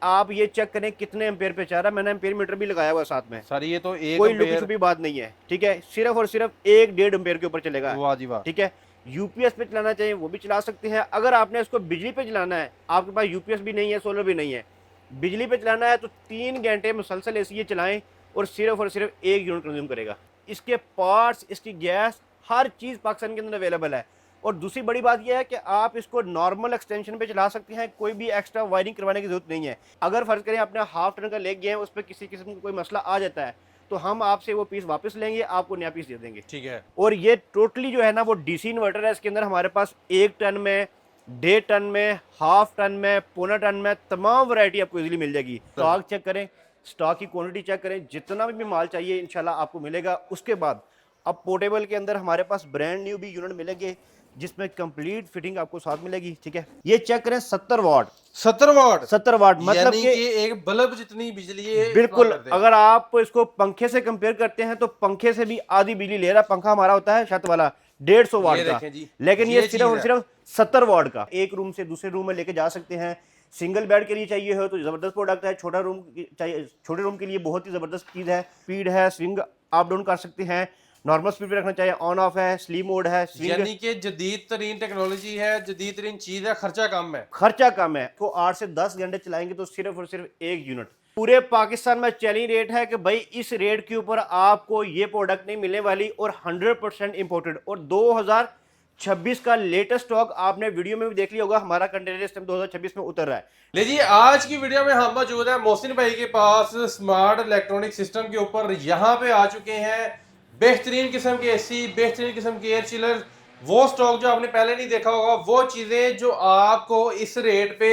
आप ये चेक करें कितने एम्पेयर पे चल रहा है। मैंने एम्पेयर मीटर भी लगाया हुआ है साथ में सर। ये तो एक कोई लुकी एम्पेयर। छुपी बात नहीं है, ठीक है। सिर्फ और सिर्फ 1-1.5 एम्पेयर के ऊपर चलेगा, वाह जी वाह। ठीक है। यूपीएस पे चलाना चाहिए वो भी चला सकते हैं। अगर आपने इसको बिजली पे चलाना है, आपके पास यूपीएस भी नहीं है, सोलर भी नहीं है, बिजली पे चलाना है, तो 3 घंटे मुसलसल ऐसे ये चलाएं और सिर्फ 1 यूनिट कंज्यूम करेगा। इसके पार्ट्स, इसकी गैस, हर चीज़ पाकिस्तान के अंदर अवेलेबल है। और दूसरी बड़ी बात यह है कि आप इसको नॉर्मल एक्सटेंशन पे चला सकते हैं, कोई भी एक्स्ट्रा वायरिंग करवाने की जरूरत नहीं है। अगर फर्ज करें आपने हाफ टन का लेग गया है, उस पर किसी किस्म का कोई मसला आ जाता है, तो हम आपसे वो पीस वापस लेंगे, आपको नया पीस दे देंगे। ठीक है। और ये टोटली जो है ना वो डीसी इन्वर्टर है। इसके अंदर हमारे पास 1 टन में, 1.5 टन में, हाफ टन में, पौना टन में तमाम वैरायटी आपको इजीली मिल जाएगी। स्टॉक चेक करें, स्टॉक की क्वांटिटी चेक करें, जितना भी माल चाहिए इंशाल्लाह आपको मिलेगा। उसके बाद अब पोर्टेबल के अंदर हमारे पास ब्रांड न्यू भी यूनिट मिलेंगे, जिसमें कंप्लीट फिटिंग आपको साथ मिलेगी, ठीक है। ये चेक करें 70 वाट, 70 वाट। 70 वाट मतलब यानी कि एक बल्ब जितनी बिजली ये बिल्कुल। इस्तेमाल करते हैं। अगर आप इसको पंखे से कंपेयर करते हैं तो पंखे से भी आधी बिजली ले रहा है। पंखा हमारा होता है छत वाला 150 वाट ये का, देखें जी, लेकिन ये सिर्फ चीज और है। सिर्फ 70 वाट का। एक रूम से दूसरे रूम में लेके जा सकते हैं। सिंगल बेड के लिए चाहिए हो तो जबरदस्त प्रोडक्ट है। छोटा रूम चाहिए, छोटे रूम के लिए बहुत ही जबरदस्त चीज है। स्पीड है, स्विंग अप डाउन कर सकते हैं, नॉर्मल स्पीड पे रखना चाहिए, ऑन ऑफ है, स्लीप मोड है, स्विंग। यानी कि जदीद तरीन टेक्नोलॉजी है, जदीद तरीन चीज है, खर्चा कम है। खर्चा कम है। तो 8 से 10 घंटे चलाएंगे तो सिर्फ और सिर्फ 1 यूनिट। पूरे पाकिस्तान में चैलेंज रेट है कि भाई इस रेट के ऊपर आपको ये प्रोडक्ट नहीं मिलने वाली, और 100% इंपोर्टेड। और 2026 का लेटेस्ट स्टॉक आपने वीडियो में भी देख लिया होगा। हमारा कंटेनर इस टाइम 2026 में उतर रहा है। लीजिए, आज की वीडियो में हम मौजूद है मोहसिन भाई के पास स्मार्ट इलेक्ट्रॉनिक सिस्टम के ऊपर। यहाँ पे आ चुके हैं बेहतरीन किस्म के एसी, बेहतरीन किस्म के एयर चिलर, वो स्टॉक जो आपने पहले नहीं देखा होगा, वो चीजें जो आपको इस रेट पे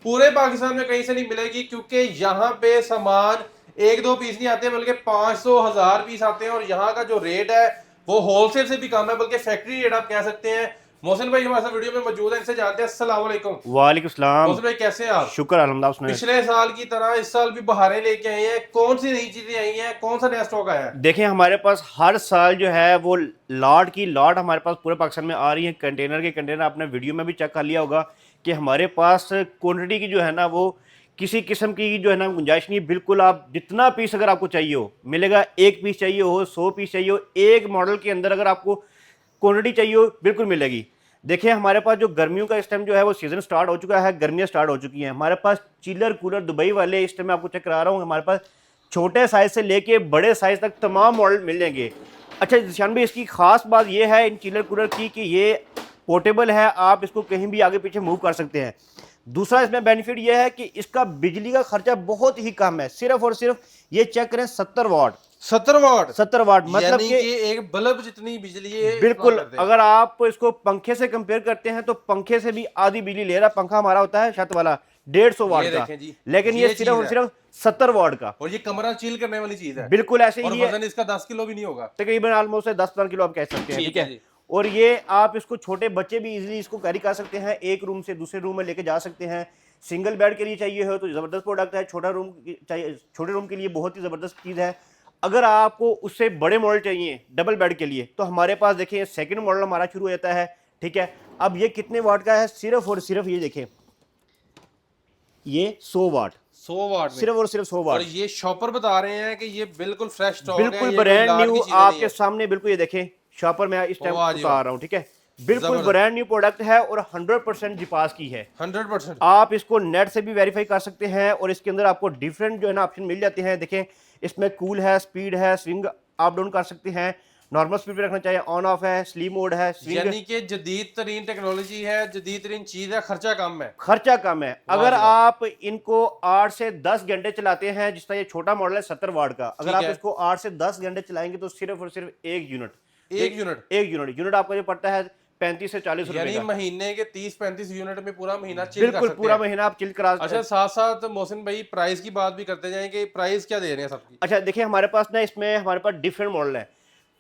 पूरे पाकिस्तान में कहीं से नहीं मिलेगी। क्योंकि यहाँ पे सामान 1-2 पीस नहीं आते, बल्कि 500-1000 पीस आते हैं। और यहाँ का जो रेट है वो होलसेल से भी कम है, बल्कि फैक्ट्री रेट आप कह सकते हैं। मोहसिन भाई हमारे साथ वीडियो में मौजूद है, इनसे जानते हैं। अस्सलाम वालेकुम। वालेकुम सलाम। मोहसिन भाई कैसे हैं आप? शुक्र अल्हम्दुलिल्लाह। पिछले साल की तरह इस साल भी बहारें लेके आए हैं, कौन सी नई चीजें आई हैं, कौन सा नया स्टॉक आया है? देखें, हमारे पास हर साल जो है वो लॉट की लॉट हमारे पास पूरे पाकिस्तान में आ रही है। कंटेनर के कंटेनर आपने वीडियो में भी चेक कर लिया होगा कि हमारे पास क्वांटिटी की जो है ना वो किसी किस्म की जो है ना गुंजाइश नहीं। बिल्कुल आप जितना पीस अगर आपको चाहिए हो मिलेगा। 1 पीस चाहिए हो, 100 पीस चाहिए हो, एक मॉडल के अंदर अगर आपको क्वांटिटी चाहिए हो बिल्कुल मिलेगी। देखिए, हमारे पास जो गर्मियों का इस टाइम जो है वो सीजन स्टार्ट हो चुका है, गर्मियाँ स्टार्ट हो चुकी हैं। हमारे पास चिलर कूलर दुबई वाले इस टाइम मैं आपको चेक करा रहा हूँ। हमारे पास छोटे साइज से लेके बड़े साइज तक तमाम मॉडल मिल जाएंगे। अच्छा जिशान भाई, इसकी खास बात ये है इन चिलर कूलर की कि ये पोर्टेबल है, आप इसको कहीं भी आगे पीछे मूव कर सकते हैं। दूसरा इसमें बेनिफिट ये है कि इसका बिजली का खर्चा बहुत ही कम है। सिर्फ और सिर्फ ये चेक करें 70 वाट, 70 वाट। 70 वाट मतलब यानी कि एक बल्ब जितनी बिजली ये इस्तेमाल बिल्कुल। करते हैं। अगर आप इसको पंखे से कंपेयर करते हैं तो पंखे से भी आधी बिजली ले रहा है। पंखा हमारा होता है छत वाला 150 वाट ये का, देखें जी, लेकिन ये सिर्फ और सिर्फ 70 वाट का। और ये कमरा चिल करने वाली चीज है। बिल्कुल ऐसे और ही है। वजन इसका 10 किलो भी नहीं होगा, तकरीबन ऑलमोस्ट 10-15 किलो आप कह सकते हैं, ठीक है। जी। और ये आप इसको छोटे बच्चे भी इजीली इसको कैरी कर सकते हैं, एक रूम से दूसरे रूम में लेके जा सकते हैं। सिंगल बेड के लिए चाहिए हो तो जबरदस्त प्रोडक्ट है। छोटा रूम चाहिए, छोटे रूम के लिए बहुत ही जबरदस्त चीज़ है। अगर आपको उससे बड़े मॉडल चाहिए डबल बेड के लिए तो हमारे पास देखिए सेकंड मॉडल हमारा शुरू हो जाता है, ठीक है। अब ये कितने वाट का है? सिर्फ और सिर्फ ये देखें, ये 100 वाट, 100 वाट में सिर्फ और सिर्फ 100 वाट। और ये शॉपर बता रहे हैं कि ये बिल्कुल फ्रेश स्टॉक है, बिल्कुल ये कोई ब्रांड लाट न्यू की चीजें नहीं आपके है। सामने। बिल्कुल ये देखें, शॉपर में इस टाइम वाह जी उतार रहा हूँ, ठीक है। बिल्कुल जबरदस्त। ब्रांड न्यू प्रोडक्ट है और 100% जिपास की है। 100%। आप इसको नेट से भी वेरीफाई कर सकते हैं और इसके अंदर आपको डिफरेंट जो है ना ऑप्शन मिल जाते हैं। देखें, इसमें कूल है, स्पीड है, स्विंग अप डाउन कर सकते हैं, नॉर्मल स्पीड पे रखना चाहिए, ऑन ऑफ है, स्लीप मोड है, स्विंग। यानी कि जदीद तरीन टेक्नोलॉजी है, जदीद तरीन चीज है, खर्चा कम है। खर्चा कम है। अगर आप इनको 8 से 10 घंटे चलाते हैं, जिस तरह ये छोटा मॉडल है 70 वाट का, अगर आप इसको 8 से 10 घंटे चलाएंगे तो सिर्फ और सिर्फ 1 यूनिट, एक यूनिट आपका जो पड़ता है 35 से 40 रुपए यानी का। महीने के 30-35 यूनिट में पूरा महीना चिल कर बिल्कुल सकते पूरा हैं। महीना आप चिल करा। अच्छा, साथ साथ मोहसिन भाई प्राइस की बात भी करते जाएं कि प्राइस क्या दे रहे हैं सबकी। अच्छा देखिए, हमारे पास ना इसमें हमारे पास डिफरेंट मॉडल है।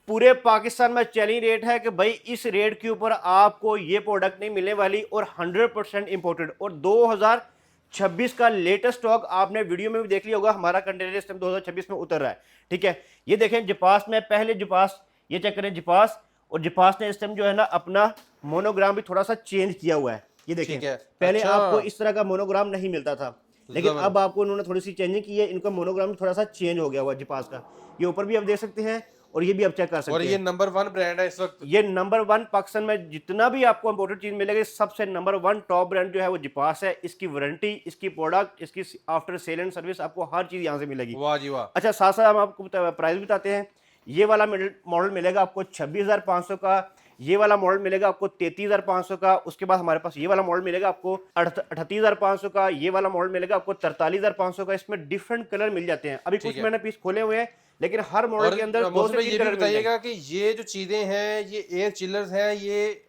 पूरे पाकिस्तान में चैलेंज रेट है कि भाई इस रेट के ऊपर आपको ये प्रोडक्ट नहीं मिलने वाली, और 100% इंपोर्टेड। और 2026 का लेटेस्ट स्टॉक आपने वीडियो में भी देख लिया होगा। हमारा कंटेनर इस टाइम 2026 में उतर रहा है, ठीक है। ये देखें जिपास में, पहले जिपास, ये चेक करें जिपास, और जिपास ने इस टाइम जो है ना अपना मोनोग्राम भी थोड़ा सा चेंज किया हुआ है। ये देखें, पहले आपको इस तरह का मोनोग्राम नहीं मिलता था। लेकिन अब आपको उन्होंने थोड़ी सी चेंजिंग की है, इनका मोनोग्राम थोड़ा सा चेंज हो गया हुआ जिपास का। ये ऊपर भी आप देख सकते हैं और ये भी आप चेक कर सकते हैं। और ये नंबर 1 ब्रांड है इस वक्त। ये नंबर 1 पाकिस्तान में जितना भी आपको इंपोर्टेड चीज मिलेगी, सबसे नंबर 1 टॉप ब्रांड जो है वो जिपास है। इसकी वारंटी, इसकी प्रोडक्ट, इसकी आफ्टर सेल एंड सर्विस, आपको हर चीज यहाँ से मिलेगी। वाह जी वाह। अच्छा, साथ साथ हम आपको प्राइस बताते हैं। ये वाला मॉडल मिलेगा आपको 26,500 का, ये वाला मॉडल मिलेगा आपको 33,500 का। उसके बाद हमारे पास ये वाला मॉडल मिलेगा आपको 38,500 का, ये वाला मॉडल मिलेगा आपको 43,500 का। इसमें डिफरेंट कलर मिल जाते हैं। अभी कुछ मैंने पीस खोले हुए हैं, लेकिन हर मॉडल के अंदर दो से तीन कलर बताइएगा कि ये जो चीजें हैं, ये एयर चिलर्स हैं, ये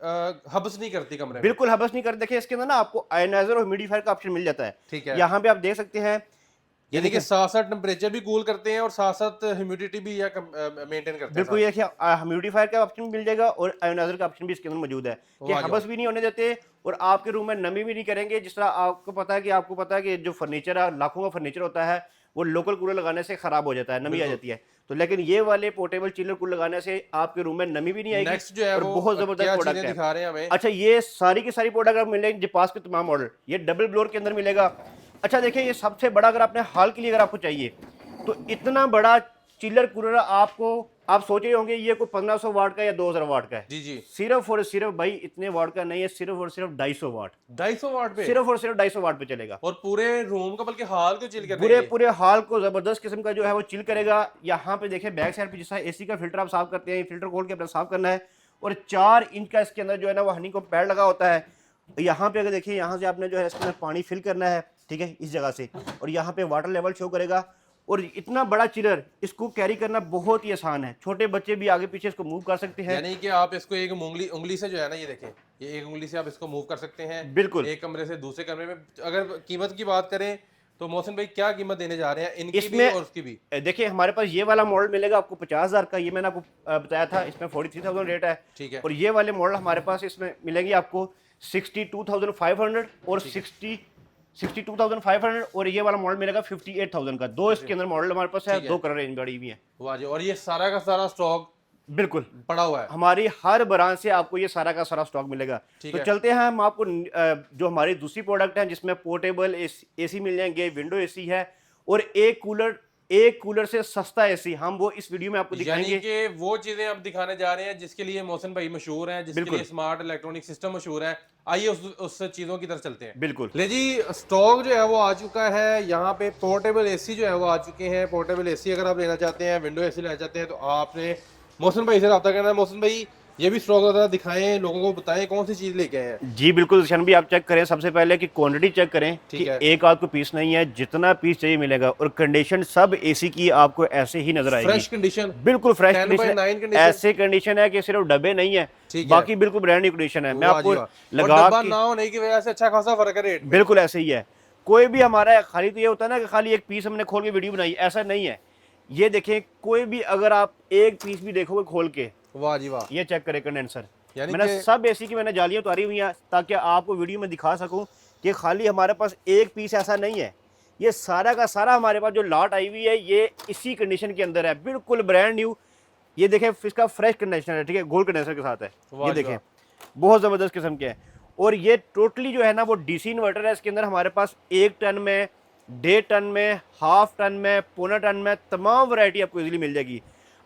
हबस नहीं करती कमरे में? बिल्कुल हबस नहीं करती। देखिए, इसके अंदर ना आपको आयनाइजर और ह्यूमिडिफायर का ऑप्शन मिल जाता है। ठीक है, यहाँ पे आप देख सकते हैं, यानी कि साथ साथ टेम्परेचर भी कूल करते हैं और साथ साथ ह्यूमिडिटी भी या मेंटेन करते हैं। बिल्कुल, ये देखिए ह्यूमिडिफायर का ऑप्शन मिल जाएगा और आयोनाइजर का ऑप्शन भी इसके अंदर मौजूद है कि हबस भी नहीं होने देते और आपके रूम में नमी भी नहीं करेंगे। जिस तरह आपको पता है कि जो फर्नीचर है, लाखों का फर्नीचर होता है, वो लोकल कूलर लगाने से खराब हो जाता है, नमी आ जाती है। तो लेकिन ये वाले पोर्टेबल चिलर कूलर लगाने से आपके रूम में नमी भी नहीं आएगी। नेक्स्ट जो है और वो बहुत जबरदस्त प्रोडक्ट है, दिखा रहे हैं हमें। अच्छा, ये सारी की सारी प्रोडक्ट आप मिलेंगे जिपास के तमाम मॉडल। ये डबल ब्लोअर के अंदर मिलेगा। अच्छा देखिए, ये सबसे बड़ा अगर आपने हाल के लिए अगर आपको चाहिए तो इतना बड़ा चिलर कूलर आपको, आप सोच रहे होंगे ये कोई 1500 वाट का या 2000 वाट का है। जी जी। सिर्फ और सिर्फ भाई इतने वाट का नहीं है, सिर्फ और सिर्फ 250 वाट। 250 वाट पे? सिर्फ और सिर्फ 250 वाट पे चलेगा और पूरे रूम का, बल्कि हॉल को चिल पूरे पूरे हॉल को जबरदस्त किस्म का जो है वो चिल करेगा। यहाँ पे देखिए बैक साइड पे जैसा एसी का फिल्टर आप साफ करते हैं, फिल्टर खोल के अपना साफ करना है। और 4 इंच का इसके अंदर जो है ना वो हनी को पैड लगा होता है। यहाँ पे अगर देखिए, यहाँ से आपने जो है इसके अंदर पानी फिल करना है, ठीक है, इस जगह से, और यहाँ पे वाटर लेवल शो करेगा। और इतना बड़ा चिलर, इसको कैरी करना बहुत ही आसान है। छोटे बच्चे भी आगे पीछे इसको मूव कर सकते हैं। यानी कि आप इसको एक उंगली से जो है ना, ये देखें, ये एक उंगली से आप इसको मूव कर सकते हैं। बिल्कुल, एक कमरे से दूसरे कमरे में। अगर कीमत की बात करें तो मोहसिन भाई क्या कीमत देने जा रहे हैं इनकी भी और उसकी भी? देखिए, हमारे पास ये वाला मॉडल मिलेगा आपको 50,000 का। ये मैंने आपको बताया था, इसमें 43,000 रेट है। ठीक है। और ये वाले मॉडल हमारे पास इसमें मिलेंगे आपको 62,500 और 62,500 और ये वाला मॉडल मिलेगा 58,000 का। दो इसके अंदर मॉडल हमारे पास है, 2 कलर रेंज बड़ी भी है। वाह जी। और ये सारा का सारा स्टॉक बिल्कुल पड़ा हुआ है, हमारी हर ब्रांच से आपको ये सारा का सारा स्टॉक मिलेगा। तो चलते हैं हम आपको जो हमारी दूसरी प्रोडक्ट है, जिसमें पोर्टेबल एसी मिल जाएंगे, विंडो एसी है और एक कूलर से सस्ता एसी, हम वो इस वीडियो में आपको दिखाएंगे। यानी कि वो चीजें आप दिखाने जा रहे हैं जिसके लिए मोहसिन भाई मशहूर हैं, जिसके लिए स्मार्ट इलेक्ट्रॉनिक सिस्टम मशहूर है। आइए उस चीजों की तरफ चलते हैं। बिल्कुल ले जी, स्टॉक जो है वो आ चुका है। यहाँ पे पोर्टेबल एसी जो है वो आ चुके हैं। पोर्टेबल एसी अगर आप लेना चाहते हैं, विंडो एसी लेना चाहते हैं, तो आपने मोहसिन भाई से रब्ता करना है। मोहसिन भाई, ये भी स्टॉक ज़रा दिखाएं, लोगों को बताएं कौन सी चीज लेके आए हैं। जी बिल्कुल शन भी, आप चेक करें सबसे पहले कि क्वांटिटी चेक करें कि एक आध को पीस नहीं है, जितना पीस चाहिए मिलेगा। और कंडीशन सब एसी की आपको ऐसे ही नजर आएगी, फ्रेश कंडीशन, बिल्कुल फ्रेश कंडीशन। ऐसे कंडीशन है कि सिर्फ डब्बे नहीं है, बाकी बिल्कुल ब्रांड न्यू कंडीशन है। मैं आपको लगा ना होने की वजह से अच्छा खासा फर्क है रेट में। बिल्कुल ऐसे ही है। कोई भी हमारा खाली तो ये होता है ना कि खाली एक पीस हमने खोल के वीडियो बनाई, ऐसा नहीं है। ये देखें, कोई भी अगर आप एक पीस भी देखोगे खोल के, वाह जी वाह, ये चेक करें कंडेंसर। मैंने सब एसी की मैंने जालियां उतारी हुई हैं ताकि आपको वीडियो में दिखा सकूं कि खाली हमारे पास एक पीस ऐसा नहीं है। ये सारा का सारा हमारे पास जो लॉट आई हुई है ये इसी कंडीशन के अंदर है, बिल्कुल ब्रांड न्यू। ये देखें, इसका फ्रेश कंडीशनर है, ठीक है, गोल्ड कंडेंसर के साथ है। ये देखें, बहुत ज़बरदस्त किस्म के है। और ये टोटली जो है ना वो डीसी इन्वर्टर है। इसके अंदर हमारे पास 1 टन में, 1.5 टन में, हाफ टन में, पौना टन में तमाम वैरायटी आपको इजीली मिल जाएगी।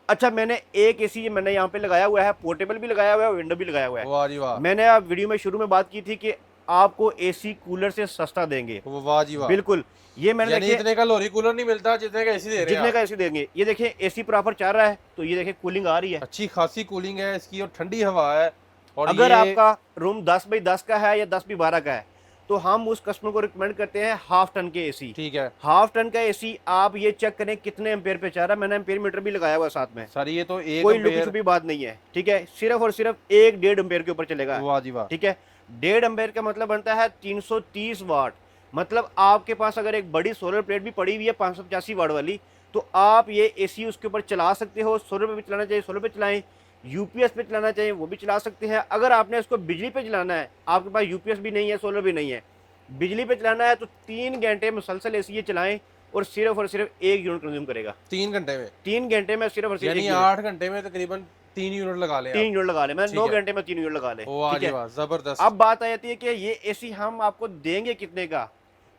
अच्छा, मैंने एक एसी मैंने यहाँ पे लगाया हुआ है, पोर्टेबल भी लगाया हुआ है, विंडो भी लगाया हुआ है। वाह जी वाह। मैंने आप वीडियो में शुरू में बात की थी कि आपको एसी कूलर से सस्ता देंगे। वाह जी वाह, बिल्कुल। ये मैंने देखिए, इतने का लोरी कूलर नहीं मिलता जितने का एसी दे रहे हैं, जितने का एसी देंगे। ये देखिए, एसी प्रॉपर चल रहा है, तो ये देखिए कूलिंग आ रही है, अच्छी खासी कूलिंग है इसकी और ठंडी हवा है। और अगर आपका रूम 10 बाई 10 का है या 10 बाई 12 का है तो हम उस कस्टमर को रिकमेंड करते हैं हाफ टन के एसी। ठीक है, हाफ टन का एसी आप ये चेक करें कितने एम्पेयर पे चल रहा है। मैंने एम्पेयर मीटर भी लगाया हुआ साथ में। सर ये तो एक कोई लुकी भी बात नहीं है, ठीक है, सिर्फ और सिर्फ 1.5 एम्पेयर के ऊपर चलेगा। वाह जी वाह, ठीक है, 1.5 एम्पेयर का मतलब बनता है 330 वाट। मतलब आपके पास अगर एक बड़ी सोलर प्लेट भी पड़ी हुई है 585 वाट वाली, तो आप ये एसी उसके ऊपर चला सकते हो। सोलर पे भी चलाना चाहिए, सोलर पे चलाएं, यूपीएस पे चलाना चाहिए, वो भी चला सकते हैं। अगर आपने इसको बिजली पे चलाना है, आपके पास यूपीएस भी नहीं है, सोलर भी नहीं है, बिजली पे चलाना है, तो 3 घंटे मुसलसल एसी ये चलाएं और सिर्फ 1 यूनिट कंज्यूम करेगा। 3 घंटे में? 3 घंटे में सिर्फ और सिर्फ, यानी 8 घंटे में तकरीबन 3 यूनिट लगा ले। 3 यूनिट लगा ले, मैं 9 घंटे में 3 यूनिट लगा ले। वाह जी वाह, जबरदस्त। अब बात आ जाती है कि ये एसी हम आपको देंगे कितने का।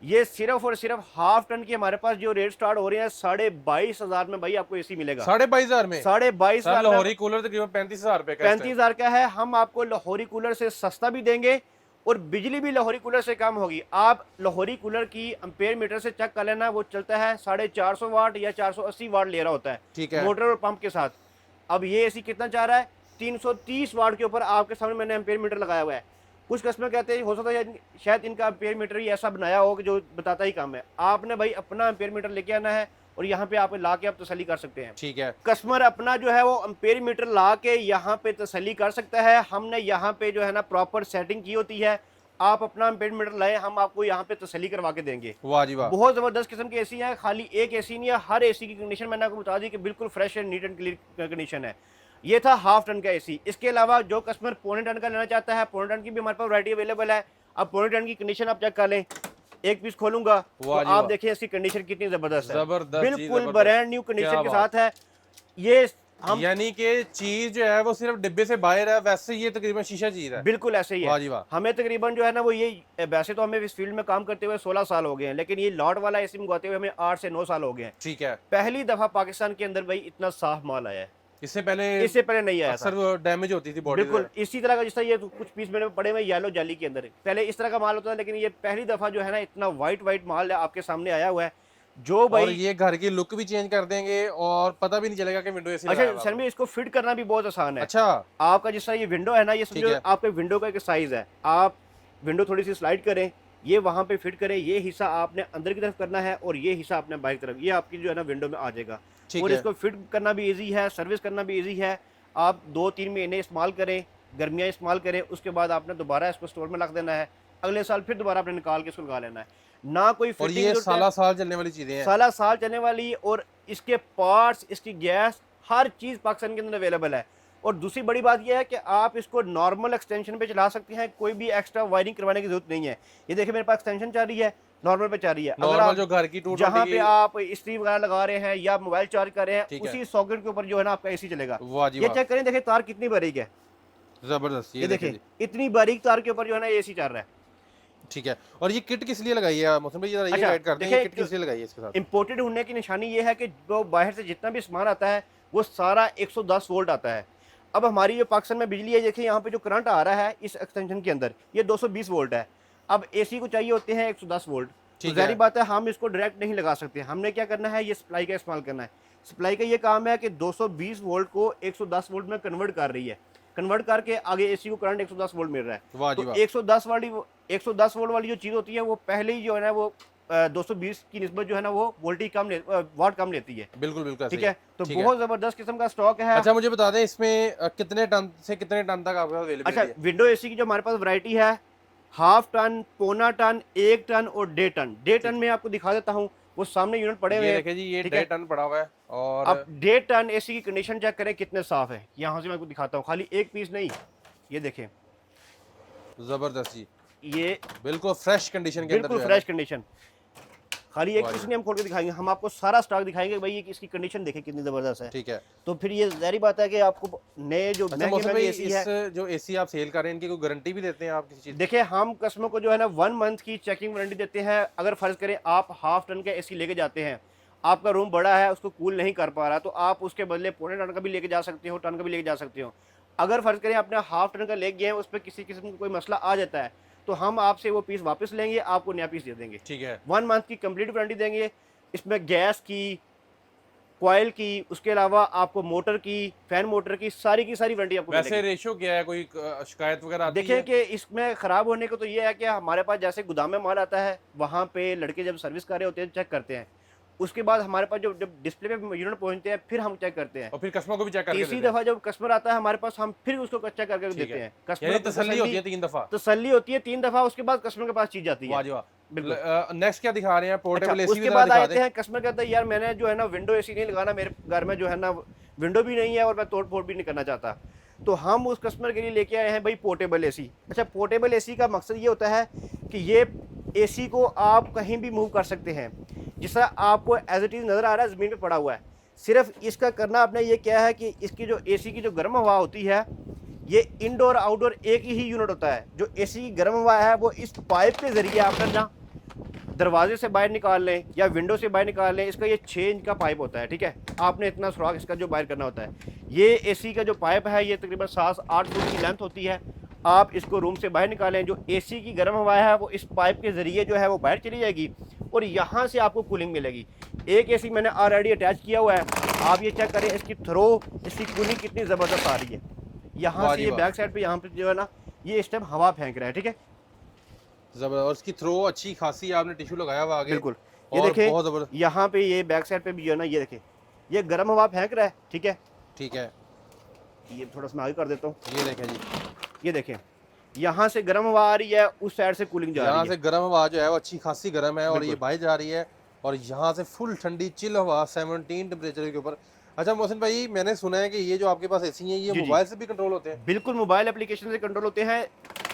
ये सिर्फ और सिर्फ हाफ टन की हमारे पास जो रेट स्टार्ट हो रहे हैं 22,500 में भाई आपको एसी मिलेगा। 22,500 में? 22,500 लाहौरी कूलर तकरीबन 35,000 रुपए का। 35,000 का है। हम आपको लाहौरी कूलर से सस्ता भी देंगे और बिजली भी लाहौरी कूलर से कम होगी। आप लाहौरी कूलर की एम्पेयर मीटर से चेक कर लेना, वो चलता है 450 वाट या 480 वाट ले रहा होता है, ठीक है, मोटर और पंप के साथ। अब ये एसी कितना चाह रहा है? 330 वाट के ऊपर आपके सामने मैंने एम्पेयर मीटर लगाया हुआ है। कुछ कस्टमर कहते हैं हो सकता है शायद इनका एम्पेयर मीटर ही ऐसा बनाया हो कि जो बताता ही कम है। आपने भाई अपना एम्पेयर मीटर लेके आना है और यहाँ पे आप ला के आप तसल्ली कर सकते हैं। ठीक है, कस्टमर अपना जो है वो एम्पेयर मीटर ला के यहाँ पे तसल्ली कर सकता है। हमने यहाँ पे जो है ना प्रॉपर सेटिंग की होती है। आप अपना एम्पेयर मीटर लाए, हम आपको यहाँ पे तसल्ली करवा के देंगे। वाह जी वाह। बहुत जबरदस्त किस्म की एसी है, खाली एक एसी नहीं है, हर एसी की कंडीशन मैंने आपको बता दी कि बिल्कुल fresh and neat and clean condition है। ये था हाफ टन का एसी। इसके अलावा जो कस्टमर पौने टन का लेना चाहता है, पौने टन की भी हमारे पास वैरायटी अवेलेबल है। अब पौने टन की कंडीशन आप चेक कर लें, एक पीस खोलूंगा तो आप देखिए इसकी कंडीशन कितनी जबरदस्त है, बिल्कुल ब्रांड न्यू कंडीशन के साथ है। ये हम यानी कि चीज जो है वो सिर्फ डिब्बे से बाहर है, वैसे ये तकरीबन शीशा चीज है। बिल्कुल ऐसे ही है। हमें तकरीबन जो है ना वो ये, वैसे तो हमें इस फील्ड में काम करते हुए 16 साल हो गए हैं, लेकिन ये लॉट वाला एसी मंगवाते हुए हमें 8 से 9 साल हो गए हैं। ठीक है, पहली दफा पाकिस्तान के अंदर भाई इतना साफ माल आया है। इससे पहले नहीं आया था, डैमेज होती थी बॉडी। बिल्कुल इसी तरह का, जिस तरह ये कुछ पीस मेरे में पड़े हुए येलो जाली के अंदर, पहले इस तरह का माल होता था, लेकिन ये पहली दफा जो है ना इतना व्हाइट माल आपके सामने आया हुआ है जो भाई, और ये घर की लुक भी चेंज कर देंगे और पता भी नहीं चलेगा कि विंडो एसी अच्छा सर में इसको फिट करना भी बहुत आसान है। अच्छा, आपका जिस तरह ये विंडो है ना, ये समझो आपके विंडो का एक साइज है, आप विंडो थोड़ी सी स्लाइड करें, ये वहां पे फिट करें, ये हिस्सा आपने अंदर की तरफ करना है और ये हिस्सा आपने बाहर की तरफ, ये आपकी जो है ना विंडो में आ जाएगा। और इसको फिट करना भी इजी है, सर्विस करना भी इजी है। आप 2-3 महीने इस्तेमाल करें, गर्मियाँ इस्तेमाल करें, उसके बाद आपने दोबारा इसको स्टोर में रख देना है, अगले साल फिर दोबारा आपने निकाल के इसको लगा लेना है। ना कोई और ये साल चलने वाली चीजें हैं, साल चलने वाली, और इसके पार्ट्स, इसकी गैस, हर चीज़ पाकिस्तान के अंदर अवेलेबल है। और दूसरी बड़ी बात यह है कि आप इसको नॉर्मल एक्सटेंशन पे चला सकते हैं, कोई भी एक्स्ट्रा वायरिंग करवाने की जरूरत नहीं है। ये देखिए मेरे पास एक्सटेंशन चल रही है, नॉर्मल पे चल रही है। अगर आप जो घर की जहाँ पे आप इस्त्री वगैरह लगा रहे हैं या मोबाइल चार्ज कर रहे हैं, उसी सॉकेट के ऊपर जो है ना आपका एसी चलेगा। ये चेक करें, देखिए तार कितनी बारीक है, जबरदस्त। ये देखिए इतनी बारीक तार के ऊपर जो है ना एसी चल रहा है। ठीक है, और ये किट किस लिए लगाई है मौसम भाई, ये गाइड करते हैं, ये किट किस लिए लगाई है इसके साथ? इंपोर्टेड होने की निशानी ये है कि जो बाहर से जितना भी सामान आता है वो सारा 110 वोल्ट आता है। अब हमारी जो पाकिस्तान में बिजली है, देखिए यहाँ पे जो करंट आ रहा है इस एक्सटेंशन के अंदर, ये 220 वोल्ट है। अब एसी को चाहिए होते हैं 110 वोल्ट। तो जाहिर बात है हम इसको डायरेक्ट नहीं लगा सकते, हमने क्या करना है, ये सप्लाई का इस्तेमाल करना है। सप्लाई का ये काम है कि 220 वोल्ट को 110 वोल्ट में कन्वर्ट कर रही है, कन्वर्ट करके आगे एसी को करंट 110 वोल्ट मिल रहा है। तो 110 वोल्ट वाली जो चीज़ होती है वो पहले ही जो है ना वो 220 की निस्बत जो है ना वो वोल्टेज कम वाट कम लेती है। बिल्कुल ठीक है, तो बहुत जबरदस्त किस्म का स्टॉक है। अच्छा मुझे बता दें इसमें कितने टन से कितने टन तक आपके पास अवेलेबल है? अच्छा, विंडो एसी की जो हमारे पास वैरायटी है, हाफ टन, पौना टन, 1 टन और 1.5 टन। 1.5 टन में आपको दिखा देता हूँ, वो सामने यूनिट पड़े हुए हैं। देखिए जी, ये 1.5 टन पड़ा हुआ है। और अब 1.5 टन एसी की कंडीशन चेक करें कितने साफ है, यहाँ से मैं आपको दिखाता हूँ, खाली एक पीस नहीं, ये देखें, जबरदस्त जी, ये बिल्कुल फ्रेश कंडीशन के अंदर, बिल्कुल फ्रेश कंडीशन। खाली एक पीस नहीं हम खोल के दिखाएंगे, हम आपको सारा स्टॉक दिखाएंगे भाई, ये इसकी कंडीशन देखें कितनी जबरदस्त है। ठीक है, तो फिर ये जाहिर बात है कि आपको नए जो महंगे एसी है, जो एसी आप सेल कर रहे हैं, इनकी कोई गारंटी भी देते हैं आप किसी चीज? देखिए हम कस्टमर को जो है ना 1 मंथ की चेकिंग वारंटी देते हैं। अगर फर्ज करें आप हाफ टन का एसी लेके जाते हैं, आपका रूम बड़ा है, उसको कूल नहीं कर पा रहा, तो आप उसके बदले पौने टन का भी लेके जा सकते हो, टन का भी लेके जा सकते हो। अगर फर्ज करें आपने हाफ टन का ले गए हैं, उस पर किसी किस्म का कोई मसला आ जाता है, तो हम आपसे वो पीस वापस लेंगे, आपको नया पीस दे देंगे। ठीक है, 1 मंथ की कंप्लीट वारंटी देंगे। इसमें गैस की, कॉइल की, उसके अलावा आपको मोटर की, फैन मोटर की सारी वारंटी आपको वैसे रेशो क्या है, कोई शिकायत वगैरह आती है? देखिए कि इसमें ख़राब होने को तो ये है कि हमारे पास जैसे गोदाम में माल आता है, वहाँ पे लड़के जब सर्विस कर रहे होते हैं चेक करते हैं, उसके बाद हमारे पास जब डिस्प्ले पे यूनिट पहुंचते हैं फिर हम चेक करते हैं, और फिर कस्टमर को भी चेक करके तीसरी दफा जब कस्टमर आता है हमारे पास, हम फिर उसको चेक करके देते हैं। कस्टमर तसल्ली होती है 3 दफा, तसल्ली होती है 3 दफा, उसके बाद कस्टमर के पास चीज जाती है। वाह जी वाह। नेक्स्ट क्या दिखा रहे हैं? Portable AC. उसके बाद आते हैं, कस्टमर कहता है यार मैंने जो है ना विंडो एसी नहीं लगाना, मेरे घर में जो है ना विंडो भी नहीं है और मैं तोड़ फोड़ भी नहीं करना चाहता, तो हम उस कस्टमर के लिए लेके आए हैं भाई पोर्टेबल एसी। अच्छा, पोर्टेबल एसी का मकसद ये होता है कि ये एसी को आप कहीं भी मूव कर सकते हैं, जिस तरह आपको एज इट इज़ नज़र आ रहा है ज़मीन पे पड़ा हुआ है। सिर्फ इसका करना आपने ये क्या है कि इसकी जो एसी की जो गर्म हवा होती है, ये इंडोर आउटडोर एक ही यूनिट होता है। जो एसी की गर्म हवा है वो इस पाइप के ज़रिए आपने ना दरवाजे से बाहर निकाल लें या विंडो से बाहर निकाल लें, इसका ये 6 इंच का पाइप होता है, ठीक है। आपने इतना सुराख इसका जो बाहर करना होता है। ये एसी का जो पाइप है ये तकरीबन 7-8 फुट की लेंथ होती है। आप इसको रूम से बाहर निकालें, जो एसी की गर्म हवा है वो इस पाइप के ज़रिए जो है वो बाहर चली जाएगी और यहाँ से आपको कूलिंग मिलेगी। एक एसी मैंने ऑलरेडी अटैच किया हुआ है, आप ये चेक करें इसकी थ्रो, इसकी कूलिंग कितनी ज़बरदस्त आ रही है। यहाँ से ये बैक साइड पे यहाँ पे जो है ना ये इस टाइम हवा फेंक रहा है, ठीक है। जबरदस्त, उसकी थ्रो अच्छी खासी, आपने टिश्यू लगाया हुआ आगे। बिल्कुल, ये देखें यहाँ पे ये बैक साइड पे भी जो है ना ये देखें ये गर्म हवा फेंक रहा है, ठीक है। ठीक है, ये थोड़ा सा मैं आगे कर देता हूँ, ये देखें जी, ये देखें यहाँ से गर्म हवा आ रही है, उस साइड से कूलिंग जा रही है। यहाँ से गर्म हवा जो है वो अच्छी खासी गर्म है और ये बाहर जा रही है, और यहाँ से फुल ठंडी चिल हवा 17 टेम्परेचर के ऊपर। अच्छा मोहसिन भाई, मैंने सुना है कि ये जो आपके पास एसी है ये मोबाइल से भी कंट्रोल होते हैं? बिल्कुल, मोबाइल एप्लीकेशन से कंट्रोल होते हैं।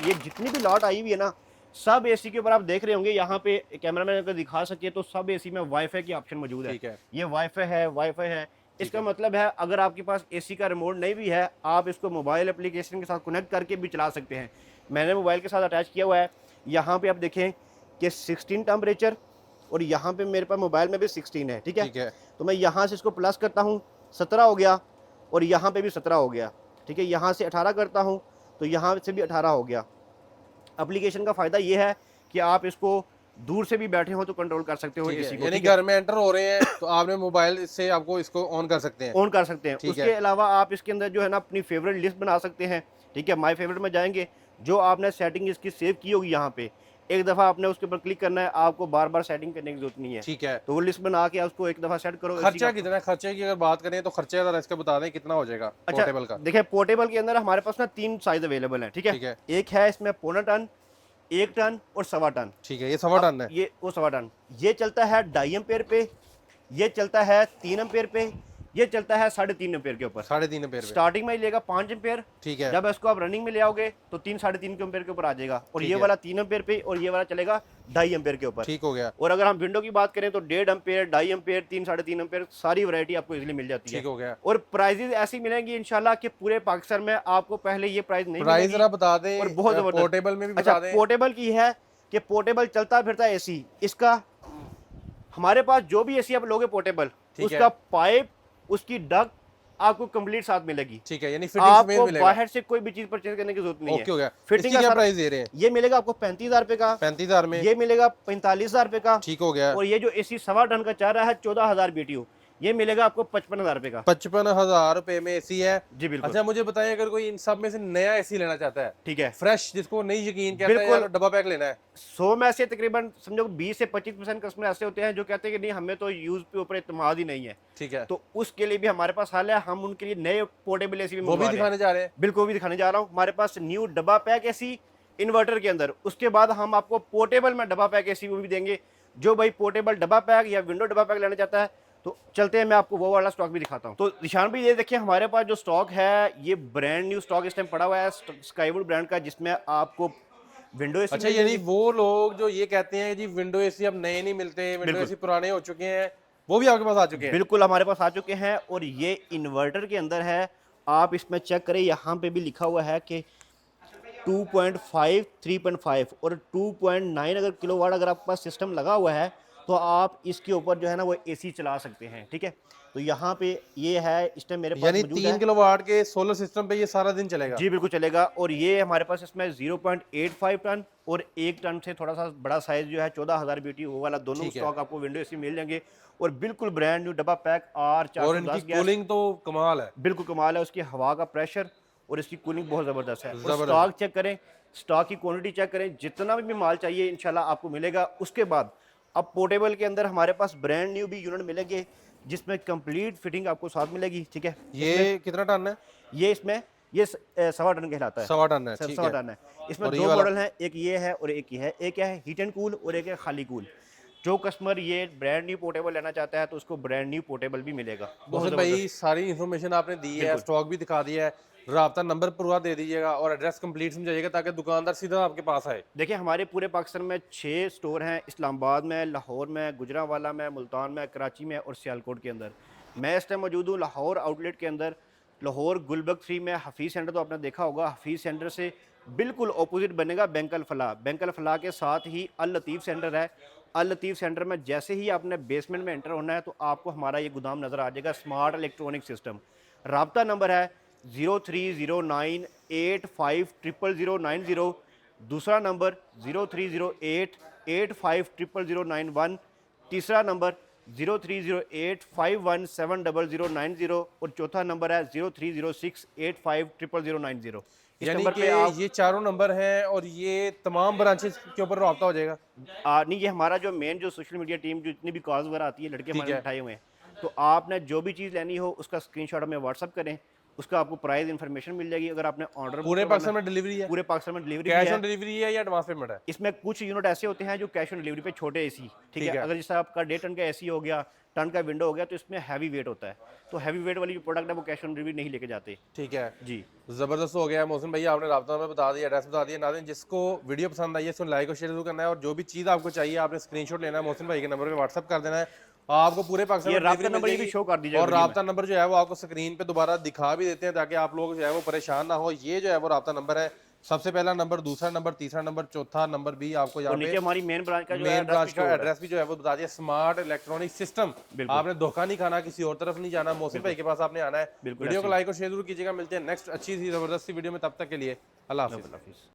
ये जितनी भी लॉट आई हुई है ना, सब एसी के ऊपर आप देख रहे होंगे, यहाँ पे कैमरा मैन अगर दिखा सके तो सब एसी में वाईफाई की ऑप्शन मौजूद है। ठीक है, ये वाईफाई है। इसका मतलब है अगर आपके पास एसी का रिमोट नहीं भी है, आप इसको मोबाइल एप्लीकेशन के साथ कनेक्ट करके भी चला सकते हैं। मैंने मोबाइल के साथ अटैच किया हुआ है। यहाँ पे आप देखें कि 16 टेम्परेचर और यहाँ पे मेरे पास मोबाइल में भी 16 है, ठीक है। तो मैं यहाँ से इसको प्लस करता हूँ, 17 हो गया, और यहाँ पे भी 17 हो गया, ठीक है। यहाँ से 18 करता हूँ तो यहाँ से भी 18 हो गया। एप्लीकेशन का फ़ायदा ये है कि आप इसको दूर से भी बैठे हो तो कंट्रोल कर सकते हो एसी को, यानी घर में एंटर हो रहे हैं तो आपने मोबाइल से आपको इसको ऑन कर सकते हैं, ऑन कर सकते हैं। उसके अलावा आप इसके अंदर जो है ना अपनी फेवरेट लिस्ट बना सकते हैं, ठीक है। माय फेवरेट में जाएंगे, जो आपने सेटिंग इसकी सेव की होगी यहाँ पे एक दफ़ा आपने उसके ऊपर क्लिक करना है, आपको बार बार सेटिंग करने की जरूरत नहीं है, ठीक है। तो वो लिस्ट बना के उसको एक दफ़ा सेट करो। खर्चा कितना है? खर्चे की अगर बात करें तो खर्चा जरा इसका बता दें कितना हो जाएगा पोर्टेबल का? देखिए पोर्टेबल के अंदर हमारे पास ना 3 साइज अवेलेबल है, ठीक है। एक है इसमें 1.25 टन, 1 टन और 1.25 टन, ठीक है। ये 1.25 टन है, ये वो 1.25 टन। ये चलता है 2.5 एम्पेयर पे, ये चलता है 3 एम्पेयर पे, ये चलता है 3.5 एम्पेयर के ऊपर। 3.5 एम्पेयर स्टार्टिंग में लेगा 5 एम्पेयर, ठीक है। जब इसको आप रनिंग में ले आओगे तो 3-3.5 एम्पेयर के ऊपर आ जाएगा, और ये वाला 3 एम्पेयर पे और ये वाला चलेगा 2.5 एम्पेयर के ऊपर, ठीक हो गया। और अगर हम विंडो की बात करें तो 1.5 एम्पेयर, 2.5 एम्पेयर, 3-3.5 एम्पेयर, सारी वैरायटी आपको इजीली मिल जाती है, ठीक हो गया। और प्राइजेस ऐसी मिलेंगी इंशाल्लाह कि पूरे पाकिस्तान में आपको पहले ये प्राइस नहीं प्राइस मिलेगी। जरा बता दें, और बहुत जबरदस्त पोर्टेबल में भी बता दें। पोर्टेबल की है कि पोर्टेबल चलता फिरता एसी, इसका हमारे पास जो भी एसी आप लोगे पोर्टेबल, उसका पाइप, उसकी डक आपको कंप्लीट साथ मिलेगी, ठीक है। यानी फिटिंग आपको बाहर से कोई भी चीज परचेज करने की जरूरत नहीं है। ओके हो गया। फिटिंग क्या प्राइस दे रहे हैं? ये मिलेगा आपको 35,000 रुपए का, 35,000 में। ये मिलेगा 45,000 रुपए का, ठीक हो गया। और ये जो एसी 1.25 टन का चाह रहा है 14,000 BTU, ये मिलेगा आपको 55,000 रुपए का। 55,000 रुपए में एसी है जी बिल्कुल। अच्छा मुझे बताइए, अगर कोई इन सब में से नया एसी लेना चाहता है, ठीक है, फ्रेश, जिसको नहीं यकीन कहता है यार डब्बा पैक लेना है, 100 में से तकरीबन समझो 20 से 25% कस्टमर ऐसे होते हैं जो कहते हैं कि नहीं हमें तो यूज के ऊपर इत्मीनान ही नहीं है, ठीक है, तो उसके लिए भी हमारे पास हाल है। हम उनके लिए नए पोर्टेबल एसी वो भी दिखाने जा रहे हैं। बिल्कुल भी दिखाने जा रहा हूँ। हमारे पास न्यू डब्बा पैक एसी इन्वर्टर के अंदर, उसके बाद हम आपको पोर्टेबल में डब्बा पैक एसी भी देंगे। जो भाई पोर्टेबल डब्बा पैक या विंडो डब्बा पैक लेना चाहता है तो चलते हैं, मैं आपको वो वाला स्टॉक भी दिखाता हूँ। तो निशान भी ये देखिए, हमारे पास जो स्टॉक है ये ब्रांड न्यू स्टॉक इस टाइम पड़ा हुआ है स्काईवुड ब्रांड का, जिसमें आपको विंडो एसी। अच्छा, यानी वो लोग जो ये कहते हैं जी विंडो एसी अब नए नहीं मिलते, विंडो एसी पुराने हो चुके हैं, वो भी आपके पास आ चुके हैं? बिल्कुल हमारे पास आ चुके हैं, और ये इन्वर्टर के अंदर है। आप इसमें चेक करें, यहाँ पे भी लिखा हुआ है कि 2.5, 3.5 और 2.9 अगर किलोवाट अगर आपके पास सिस्टम लगा हुआ है तो आप इसके ऊपर जो है ना वो एसी चला सकते हैं, ठीक है। तो यहाँ पे ये है इस टाइम मेरे पास यानी मौजूद 3 किलोवाट के सोलर सिस्टम पे ये सारा दिन चलेगा? जी बिल्कुल चलेगा। और ये हमारे पास इसमें 0.85 टन और 1 टन से थोड़ा सा बड़ा साइज जो है 14,000 BTU वो वाला, दोनों स्टॉक आपको विंडो एसी मिल जाएंगे, और बिल्कुल ब्रांड न्यू डब्बा पैक R410 और इनकी कूलिंग तो कमाल है, बिल्कुल कमाल है। उसकी हवा का प्रेशर और इसकी कूलिंग बहुत ज़बरदस्त है। स्टॉक चेक करें, स्टॉक की क्वांटिटी चेक करें, जितना भी माल चाहिए इंशाल्लाह आपको मिलेगा। उसके बाद अब पोर्टेबल के अंदर हमारे पास ब्रांड न्यू भी यूनिट मिलेंगे जिसमें कंप्लीट फिटिंग आपको साथ मिलेगी, ठीक है। ये कितना टन है? ये इसमें ये 1.25 टन कहलाता है। 1.25 टन है, 1.25 टन है। इसमें 2 मॉडल हैं, एक ये है और एक ये है। एक है हीट एंड कूल और एक है खाली कूल। जो कस्टमर ये ब्रांड न्यू पोर्टेबल लेना चाहता है तो उसको ब्रांड न्यू पोर्टेबल भी मिलेगा। बहुत भाई सारी इन्फॉर्मेशन आपने दी है, स्टॉक भी दिखा दिया है, राब्ता नंबर पूरा दे दीजिएगा और एड्रेस कंप्लीट समझाइएगा ताकि दुकानदार सीधा आपके पास आए। देखिए हमारे पूरे पाकिस्तान में 6 स्टोर हैं, इस्लामाबाद में, लाहौर में, गुजरांवाला में, मुल्तान में, कराची में और सियालकोट के अंदर। मैं इस टाइम मौजूद हूँ लाहौर आउटलेट के अंदर। लाहौर गुलबर्ग 3 में हफीज़ सेंटर तो आपने देखा होगा, हफीज़ सेंटर से बिल्कुल ऑपोजिट बनेगा बैंक अल फलाह। बैंक अल फलाह के साथ ही अल लतीफ़ सेंटर है, अल लतीफ़ सेंटर में जैसे ही आपने बेसमेंट में एंटर होना है तो आपको हमारा ये गोदाम नज़र आ जाएगा, स्मार्ट इलेक्ट्रॉनिक सिस्टम। राब्ता नंबर है 0309850090, दूसरा नंबर 0308850091, तीसरा नंबर 0308517090 और चौथा नंबर है 0306850090। इस यानी नंबर कि पे आप ये चारों नंबर हैं और ये तमाम ब्रांचेस के ऊपर रब्ता हो जाएगा। नहीं, ये हमारा जो मेन जो सोशल मीडिया टीम जो जितनी भी कॉल्स वगैरह आती है, लड़के ठीक हमारे है। उठाए हुए हैं, तो आपने जो भी चीज़ लेनी हो उसका स्क्रीनशॉट हमें व्हाट्सअप करें, उसका आपको प्राइस इन्फॉर्मेशन मिल जाएगी। अगर आपने ऑर्डर पूरे पाकिस्तान में डिलीवरी है? पूरे पाकिस्तान में डिलीवरी भी कैश है। ऑन डिलीवरी है या एडवांस पेमेंट है? इसमें कुछ यूनिट ऐसे होते हैं जो कैश ऑन डिलीवरी पे छोटे एसी, ठीक है। अगर जैसे आपका 1.5 टन का एसी हो गया, टन का विंडो हो गया, तो इसमें हैवी वेट होता है, तो हैवी वेट वाली जो प्रोडक्ट है वो कैश ऑन डिलीवरी नहीं लेके जाते। ठीक है जी, जबरदस्त हो गया मोहसिन भैया, आपने राब्ता नंबर बता दिया, एड्रेस बता दिया। नाज़रीन जिसको वीडियो पसंद आई है इसको लाइक और शेयर जरूर करना है, और जो भी चीज़ आपको चाहिए आपने स्क्रीनशॉट लेना है, मोहसिन भाई के नंबर पे व्हाट्सअप कर देना है, आपको पूरे पाकिस्तान ये में राब्ता डिलीवरी मिल नंबर ये भी जाएगी। शो कर दीजिएगा और वीडियो में। राब्ता नंबर जो है वो आपको स्क्रीन पे दोबारा दिखा भी देते हैं ताकि आप लोग जो है वो परेशान ना हो। ये जो है वो राब्ता नंबर है, सबसे पहला नंबर, दूसरा नंबर, तीसरा नंबर, चौथा नंबर भी आपको यहाँ और नीचे पे हमारी मेन ब्रांच का जो मेन एड्रेस ब्रांच भी का show हो रहा है। एड्रेस भी जो है वो बता दिया। स्मार्ट इलेक्ट्रॉनिक सिस्टम, बिल्कुल। आपने धोखा नहीं खाना, किसी और तरफ नहीं जाना, मोहसिन भाई के पास आपने आना है। बिल्कुल वीडियो को ऐसे ही। लाइक और शेयर जरूर कीजिएगा। मिलते हैं नेक्स्ट अच्छी सी जबरदस्त सी वीडियो में, तब तक के लिए अल्लाह हाफिज़। हाफिज़।